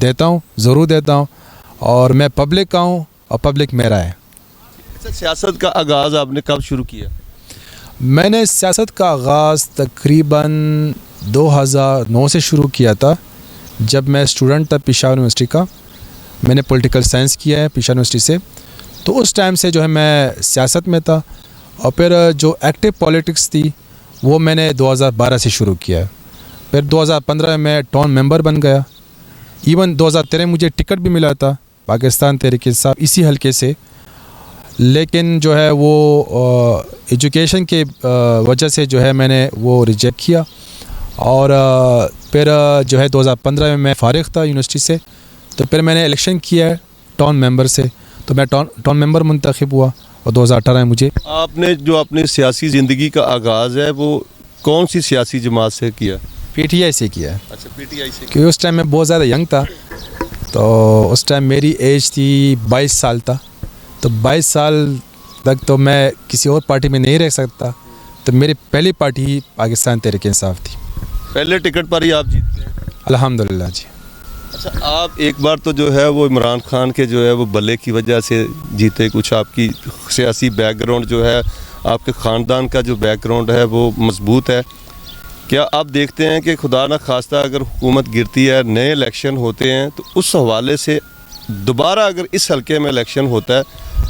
دیتا ہوں، ضرور دیتا ہوں، اور میں پبلک کا ہوں اور پبلک میرا ہے۔ اچھا، سیاست کا آغاز آپ نے کب شروع کیا؟ میں نے سیاست کا آغاز تقریباً 2009 سے شروع کیا تھا، جب میں اسٹوڈنٹ تھا پشاور یونیورسٹی کا۔ میں نے پولیٹیکل سائنس کیا ہے پشاور یونیورسٹی سے، تو اس ٹائم سے جو ہے میں سیاست میں تھا، اور پھر جو ایکٹیو پالیٹکس تھی وہ میں نے 2012 سے شروع کیا ہے۔ پھر 2015 میں ٹاؤن ممبر بن گیا، ایون 2013 مجھے ٹکٹ بھی ملا تھا پاکستان تحریک انصاف اسی حلقے سے، لیکن جو ہے وہ ایجوکیشن کے وجہ سے جو ہے میں نے وہ ریجیکٹ کیا، اور پھر جو ہے 2015 میں فارغ تھا یونیورسٹی سے، تو پھر میں نے الیکشن کیا ہے ٹاؤن ممبر سے، تو میں ٹاؤن ممبر منتخب ہوا، اور 2018 میں مجھے۔ آپ نے جو اپنی سیاسی زندگی کا آغاز ہے وہ کون سی سیاسی جماعت سے کیا؟ پی ٹی آئی سے کیا ہے، اچھا، پی ٹی آئی سے۔ کیونکہ اس ٹائم میں بہت زیادہ ینگ تھا، تو اس ٹائم میری ایج تھی 22 سال تھا، تو 22 سال تک تو میں کسی اور پارٹی میں نہیں رہ سکتا، تو میری پہلی پارٹی ہی پاکستان تحریک انصاف تھی۔ پہلے ٹکٹ پر ہی آپ جیتے ہیں؟ الحمدللہ جی۔ اچھا، آپ ایک بار تو جو ہے وہ عمران خان کے جو ہے وہ بلے کی وجہ سے جیتے، کچھ آپ کی سیاسی بیک گراؤنڈ جو ہے، آپ کے خاندان کا جو بیک گراؤنڈ ہے وہ مضبوط ہے، کیا آپ دیکھتے ہیں کہ خدا نہ خواستہ اگر حکومت گرتی ہے، نئے الیکشن ہوتے ہیں، تو اس حوالے سے دوبارہ اگر اس حلقے میں الیکشن ہوتا ہے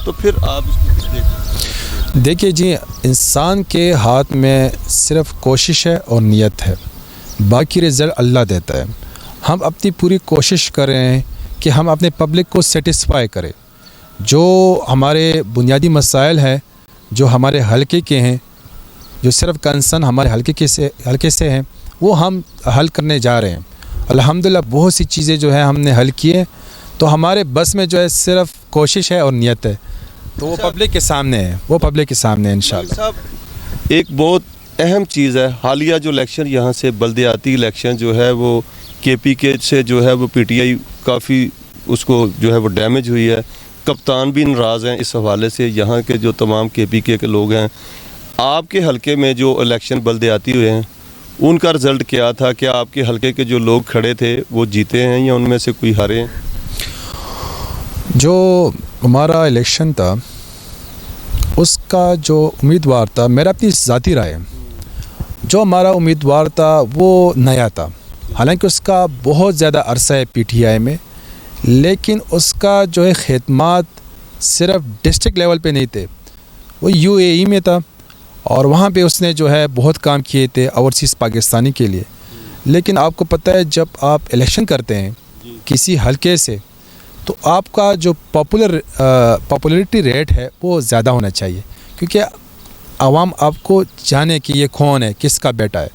تو پھر آپ اس کو کس دیکھتے ہیں؟ دیکھیے جی، انسان کے ہاتھ میں صرف کوشش ہے اور نیت ہے، باقی رزلٹ اللہ دیتا ہے۔ ہم اپنی پوری کوشش کر رہے ہیں کہ ہم اپنے پبلک کو سیٹسفائی کریں، جو ہمارے بنیادی مسائل ہیں، جو ہمارے حلقے کے ہیں، جو صرف کنسرن ہمارے حلقے سے ہیں، وہ ہم حل کرنے جا رہے ہیں۔ الحمدللہ بہت سی چیزیں جو ہے ہم نے حل کی ہیں، تو ہمارے بس میں جو ہے صرف کوشش ہے اور نیت ہے، تو وہ پبلک کے سامنے ہے، وہ پبلک کے سامنے ہے انشاءاللہ۔ صاحب، ایک بہت اہم چیز ہے، حالیہ جو الیکشن یہاں سے بلدیاتی الیکشن جو ہے وہ کے پی کے سے جو ہے وہ پی ٹی آئی کافی اس کو جو ہے وہ ڈیمیج ہوئی ہے، کپتان بھی ناراض ہیں اس حوالے سے، یہاں کے جو تمام کے پی کے لوگ ہیں۔ آپ کے حلقے میں جو الیکشن بلدیاتی ہوئے ہیں ان کا رزلٹ کیا تھا؟ کیا آپ کے حلقے کے جو لوگ کھڑے تھے وہ جیتے ہیں یا ان میں سے کوئی ہارے ہیں؟ جو ہمارا الیکشن تھا اس کا جو امیدوار تھا، میرا اپنی ذاتی رائے، جو ہمارا امیدوار تھا وہ نیا تھا، حالانکہ اس کا بہت زیادہ عرصہ ہے پی ٹی آئی میں، لیکن اس کا جو ہے خدمات صرف ڈسٹرکٹ لیول پہ نہیں تھے، وہ یو اے ای میں تھا، اور وہاں پہ اس نے جو ہے بہت کام کیے تھے اوورسیز پاکستانی کے لیے۔ لیکن آپ کو پتہ ہے جب آپ الیکشن کرتے ہیں کسی حلقے سے، تو آپ کا جو پاپولیرٹی ریٹ ہے وہ زیادہ ہونا چاہیے، کیونکہ عوام آپ کو جانے کہ یہ کون ہے، کس کا بیٹا ہے۔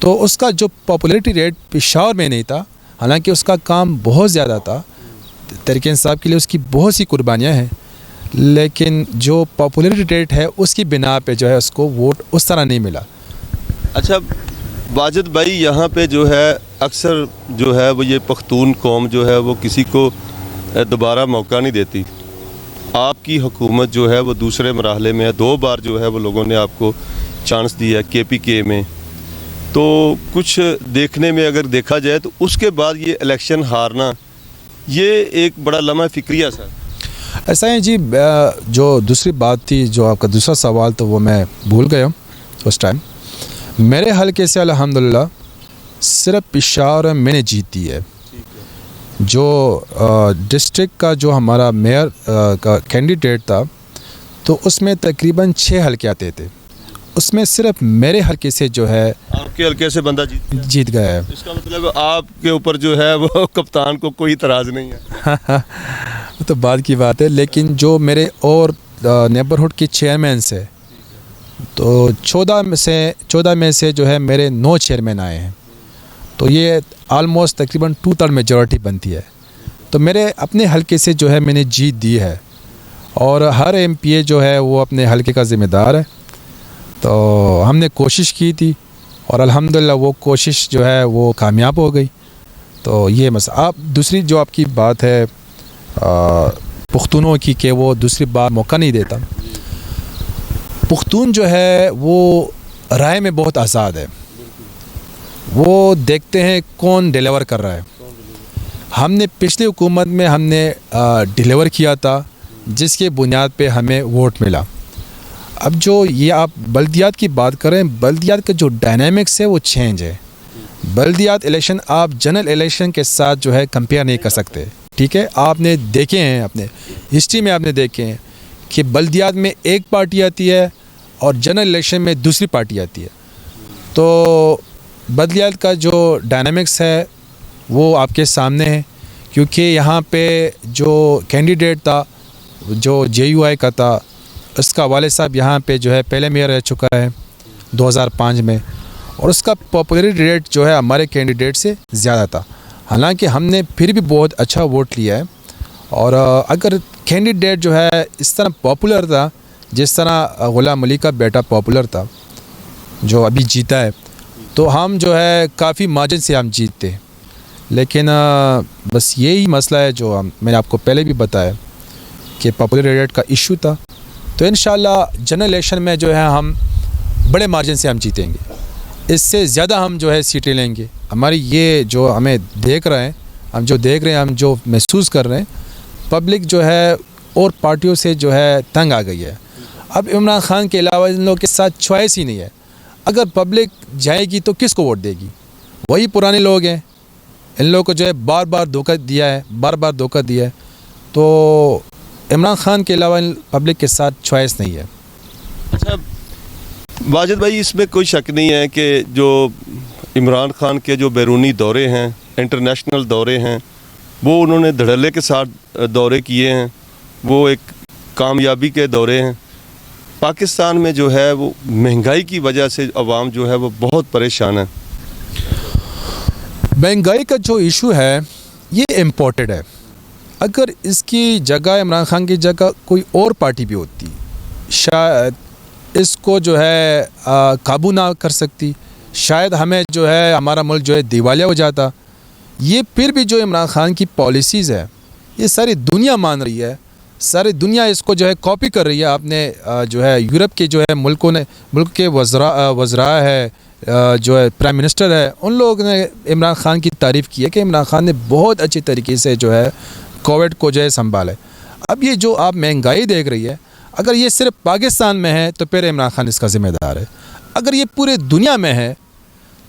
تو اس کا جو پاپولیرٹی ریٹ پشاور میں نہیں تھا، حالانکہ اس کا کام بہت زیادہ تھا، تحریک انصاف کے لیے اس کی بہت سی قربانیاں ہیں، لیکن جو پاپولیرٹی ریٹ ہے اس کی بنا پہ جو ہے اس کو ووٹ اس طرح نہیں ملا۔ اچھا واجد بھائی، یہاں پہ جو ہے اکثر جو ہے وہ یہ پختون قوم جو ہے وہ کسی کو دوبارہ موقع نہیں دیتی۔ آپ کی حکومت جو ہے وہ دوسرے مرحلے میں ہے، 2 بار جو ہے وہ لوگوں نے آپ کو چانس دیا کے پی کے میں، تو کچھ دیکھنے میں اگر دیکھا جائے تو اس کے بعد یہ الیکشن ہارنا یہ ایک بڑا لمحہ فکریہ سا۔ ایسا ہے جی، جو دوسری بات تھی، جو آپ کا دوسرا سوال تو وہ میں بھول گیا ہوں اس ٹائم۔ میرے حلقے سے الحمدللہ صرف پشاور میں نے جیت دی ہے۔ جو ڈسٹرکٹ کا جو ہمارا میئر کا کینڈیڈیٹ تھا، تو اس میں تقریباً 6 حلقے آتے تھے، اس میں صرف میرے حلقے سے جو ہے آپ کے حلقے سے بندہ جیت گیا ہے۔ اس کا مطلب آپ کے اوپر جو ہے وہ کپتان کو کوئی اعتراض نہیں ہے۔ وہ تو بعد کی بات ہے، لیکن جو میرے اور نیبرہڈ کے چیئرمین سے، تو 14 میں سے جو ہے میرے 9 چیئرمین آئے ہیں، تو یہ آلموسٹ تقریباً 2/3 میجورٹی بنتی ہے۔ تو میرے اپنے حلقے سے جو ہے میں نے جیت دی ہے، اور ہر ایم پی اے جو ہے وہ اپنے حلقے کا ذمہ دار ہے۔ تو ہم نے کوشش کی تھی، اور الحمدللہ وہ کوشش جو ہے وہ کامیاب ہو گئی۔ تو یہ مسئلہ، آپ دوسری جو آپ کی بات ہے پختونوں کی کہ وہ دوسری بار موقع نہیں دیتا، پختون جو ہے وہ رائے میں بہت آزاد ہے، وہ دیکھتے ہیں کون ڈیلیور کر رہا ہے۔ ہم نے پچھلی حکومت میں ہم نے ڈیلیور کیا تھا، جس کے بنیاد پہ ہمیں ووٹ ملا۔ اب جو یہ آپ بلدیات کی بات کریں، بلدیات کا جو ڈائنامکس ہے وہ چینج ہے۔ بلدیات الیکشن آپ جنرل الیکشن کے ساتھ جو ہے کمپیئر نہیں کر سکتے، ٹھیک ہے؟ آپ نے دیکھے ہیں، اپنے ہسٹری میں آپ نے دیکھے ہیں کہ بلدیات میں ایک پارٹی آتی ہے اور جنرل الیکشن میں دوسری پارٹی آتی ہے۔ تو بلدیات کا جو ڈائنامکس ہے وہ آپ کے سامنے ہے، کیونکہ یہاں پہ جو کینڈیڈیٹ تھا جو JUI کا تھا، اس کا والد صاحب یہاں پہ جو ہے پہلے میئر رہ چکا ہے 2005 میں، اور اس کا پاپولیرٹی ریٹ جو ہے ہمارے کینڈیڈیٹ سے زیادہ تھا، حالانکہ ہم نے پھر بھی بہت اچھا ووٹ لیا ہے۔ اور اگر کینڈیڈیٹ جو ہے اس طرح پاپولر تھا جس طرح غلام علی کا بیٹا پاپولر تھا جو ابھی جیتا ہے، تو ہم جو ہے کافی مارجن سے ہم جیتتے، لیکن بس یہی مسئلہ ہے جو میں نے آپ کو پہلے بھی بتایا کہ پاپولیرٹی ریٹ کا ایشو تھا۔ تو انشاءاللہ جنرل الیکشن میں جو ہے ہم بڑے مارجن سے ہم جیتیں گے، اس سے زیادہ ہم جو ہے سیٹیں لیں گے۔ ہماری یہ جو ہمیں دیکھ رہے ہیں، ہم جو محسوس کر رہے ہیں، پبلک جو ہے اور پارٹیوں سے جو ہے تنگ آ گئی ہے۔ اب عمران خان کے علاوہ ان لوگوں کے ساتھ چوائس ہی نہیں ہے۔ اگر پبلک جائے گی تو کس کو ووٹ دے گی؟ وہی پرانے لوگ ہیں، ان لوگوں کو جو ہے بار بار دھوکہ دیا ہے، تو عمران خان کے علاوہ پبلک کے ساتھ چوائس نہیں ہے۔ اچھا واجد بھائی، اس میں کوئی شک نہیں ہے کہ جو عمران خان کے جو بیرونی دورے ہیں، انٹرنیشنل دورے ہیں، وہ انہوں نے دھڑلے کے ساتھ دورے کیے ہیں، وہ ایک کامیابی کے دورے ہیں۔ پاکستان میں جو ہے وہ مہنگائی کی وجہ سے عوام جو ہے وہ بہت پریشان ہے۔ مہنگائی کا جو ایشو ہے یہ امپورٹڈ ہے۔ اگر اس کی جگہ عمران خان کی جگہ کوئی اور پارٹی بھی ہوتی، شاید اس کو جو ہے قابو نہ کر سکتی، شاید ہمیں جو ہے ہمارا ملک جو ہے دیوالیہ ہو جاتا۔ یہ پھر بھی جو عمران خان کی پالیسیز ہے یہ ساری دنیا مان رہی ہے، ساری دنیا اس کو جو ہے کاپی کر رہی ہے۔ آپ نے جو ہے یورپ کے جو ہے ملک کے وزراء ہے، جو ہے پرائم منسٹر ہے، ان لوگوں نے عمران خان کی تعریف کی ہے کہ عمران خان نے بہت اچھی طریقے سے جو ہے کووڈ کو جو ہے سنبھالا ہے۔ اب یہ جو آپ مہنگائی دیکھ رہی ہے، اگر یہ صرف پاکستان میں ہے تو پھر عمران خان اس کا ذمہ دار ہے، اگر یہ پورے دنیا میں ہے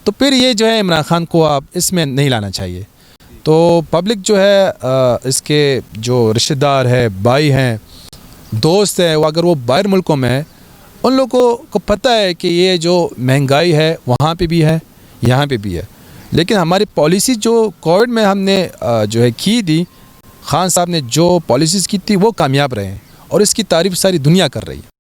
تو پھر یہ جو ہے عمران خان کو آپ اس میں نہیں لانا چاہیے۔ تو پبلک جو ہے اس کے جو رشتہ دار ہے، بھائی ہیں، دوست ہیں، اگر وہ باہر ملکوں میں ہیں، ان لوگوں کو پتہ ہے کہ یہ جو مہنگائی ہے وہاں پہ بھی ہے، یہاں پہ بھی ہے، لیکن ہماری پالیسی جو کووڈ میں ہم نے جو ہے کی تھی، خان صاحب نے جو پالیسیز کی تھی وہ کامیاب رہے ہیں، اور اس کی تعریف ساری دنیا کر رہی ہے۔